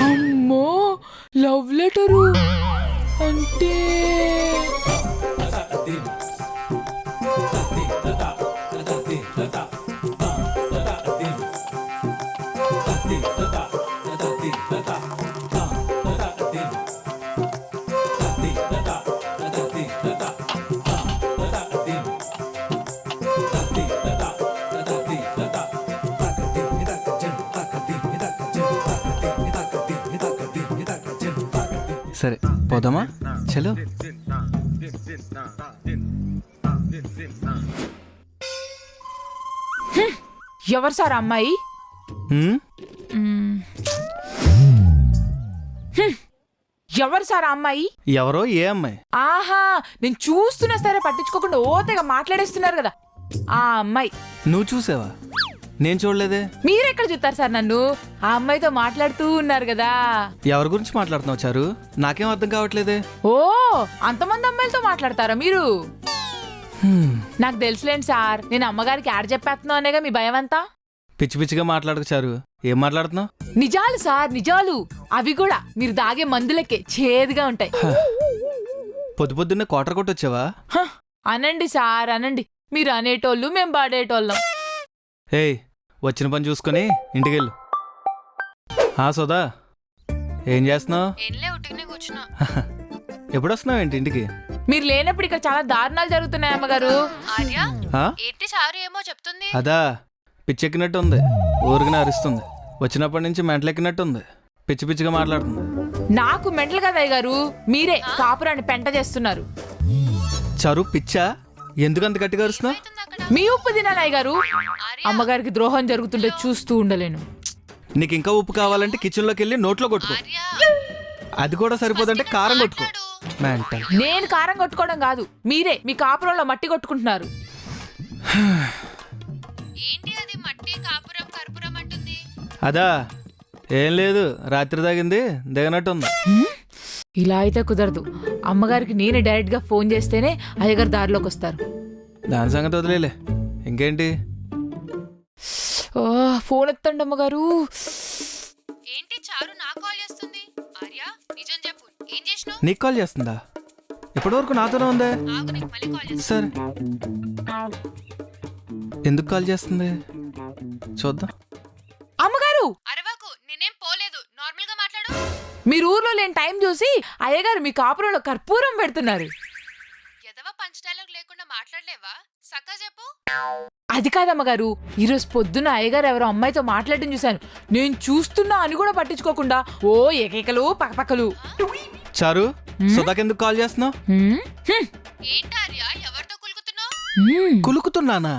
అమ్మో love letter అంటే సరే పోదామా చలో. ఎవరు సార్ అమ్మాయి? ఎవరు సార్ అమ్మాయి? ఎవరో ఏ అమ్మాయి? ఆహా నేను చూస్తున్నా సరే పట్టించుకోకుండా ఓతేగా మాట్లాడేస్తున్నారు కదా ఆ అమ్మాయి. నువ్వు చూసావా? నేను చూడలేదే. మీరెక్కడ చూస్తారు సార్ నన్ను? ఆ అమ్మాయితో మాట్లాడుతూ ఉన్నారు కదా. ఎవరి గురించి మాట్లాడుతున్నావు చారు? నాకేం అర్థం కావట్లేదే. ఓ అంతమంది అమ్మాయిలతో మాట్లాడతారా మీరు? నాకు తెలుసులేండి సార్, నేను అమ్మగారికి యాడ్ చెప్పేస్తున్నావు అనేగా మీ భయం అంతా. పిచ్చి పిచ్చిగా మాట్లాడకు చారు. ఏం మాట్లాడుతున్నావు? నిజాలు సార్ నిజాలు, అవి కూడా మీరు దాగే మందులకే చేదుగా ఉంటాయి. పొద్దు పొద్దున్నే కోటర్ కొట్టొచ్చావా? అనండి సార్ అనండి, మీరు అనేటోళ్ళు మేం పాడేటోళ్ళం. ఏయ్ వచ్చిన పని చూసుకొని ఇంటికెళ్ళు. సుధా ఏం చేస్తున్నావు? ఎప్పుడు వస్తున్నావు ఏంటి ఇంటికి? మీరు లేనప్పుడు ఇక్కడ చాలా దారుణాలు జరుగుతున్నాయి అమ్మగారు. అదా పిచ్చెక్కినట్టు ఉంది, ఊరికిన అరుస్తుంది. వచ్చినప్పటి నుంచి మెంటలెక్కినట్టు ఉంది, పిచ్చి పిచ్చిగా మాట్లాడుతుంది. నాకు మెంటల్ కదా అయ్య గారు, మీరే కాపురాన్ని పెంట చేస్తున్నారు. చరు పిచ్చా? ఎందుకంత గట్టిగా అరుస్తున్నావు? మీ ఉప్పు తినాలి అయ్య గారు. అమ్మగారికి ద్రోహం జరుగుతుంటే చూస్తూ ఉండలేను. నీకు ఇంకా ఉప్పు కావాలంటే కిచెన్ లోకి వెళ్ళి నోట్లో కొట్టుకో. అది కూడా సరిపోదంటే కారం కొట్టుకో. నేను కారం కొట్టుకోవడం కాదు, మీరే మీ కాపురంలో మట్టి కొట్టుకుంటున్నారు. అదా ఏం లేదు, రాత్రి తాగింది దిగనట్టుంది. ఇలా అయితే కుదరదు. అమ్మగారికి నేనే డైరెక్ట్ గా ఫోన్ చేస్తేనే అయ్యగారు దారిలోకి వస్తారు. దాని సంగతి వదిలేలే, ఇంకేంటి? ఫోన్ ఎత్తండి అమ్మగారు. నీకు కాల్ చేస్తుందా? ఇప్పటి వరకు నాతోనే ఉందే. సరే ఎందుకు కాల్ చేస్తుంది చూద్దాం. అమ్మగారు అరవకు, నేనేం పోలేదు, నార్మల్ గా మాట్లాడు. మీరు ఊర్లో లేని టైం చూసి అయ్యగారు మీ కాపురంలో కర్పూరం పెడుతున్నారు. ఎదవ పంచ్ డైలాగ్ లేకుండా మాట్లాడలేవా? సక్కా చెప్పు. అది కాదమ్మగారు, ఈరోజు పొద్దున్న అయ్యగారు ఎవరో అమ్మాయితో మాట్లాడడం చూశాను. నేను చూస్తున్నా అని కూడా పట్టించుకోకుండా ఓ ఏకైకలు పక్కపక్కలు. చారు సుధాకెందుకు కాల్ చేస్తున్నావు? ఏంటార్యా ఎవరితో కులుకుతున్నావు? కులుకుతున్నానా?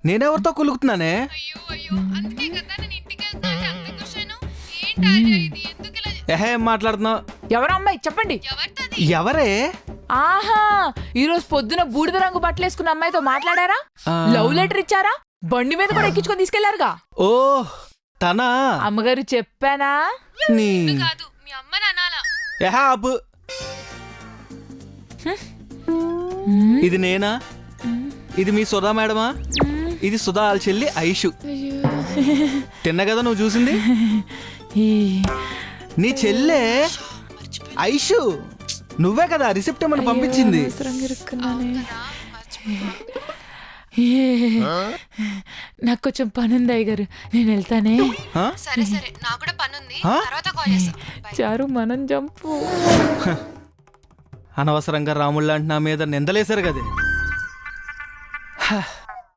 నేనెవరితో కులుకుతున్నానే? అయ్యో అయ్యో, అందుకే కదా నేను ఇంటికి వెళ్తాను అంత ఖుషాను. ఏంటార్యా ఇది, ఎందుకు ఇలా? ఏం మాట్లాడుతున్నావు? ఎవరు అమ్మాయి చెప్పండి. ఎవరితది? ఎవరే? ఆహా ఈరోజు పొద్దున బూడిద రంగు బట్టలు వేసుకున్న అమ్మాయితో మాట్లాడారా? లవ్ లెటర్ ఇచ్చారా? బండి మీద కూడా ఎక్కించుకొని తీసుకెళ్లారుగా. ఓ తనా? అమ్మగారు చెప్పానా? కాదు, మీ అమ్మని అనాలా? ఆపు. ఇది నేనా? ఇది మీ సుధా మేడమా? ఇది సుధా వాళ్ళ చెల్లి ఐషు. తిన్నా కదా నువ్వు చూసింది? నీ చెల్లె ఐషు, నువ్వే కదా రిసిప్ట్ ఏమని పంపించింది. నాకు కొంచెం పని ఉంది అయ్యగారు, నేను వెళ్తానే. సరే సరే, నాకు కూడా పని ఉంది, తర్వాత కాల్ చేస్తా. చారు మనం జంపు. అనవసరంగా రాముళ్ళ అంటే నా మీద నిందలేశారు కదే.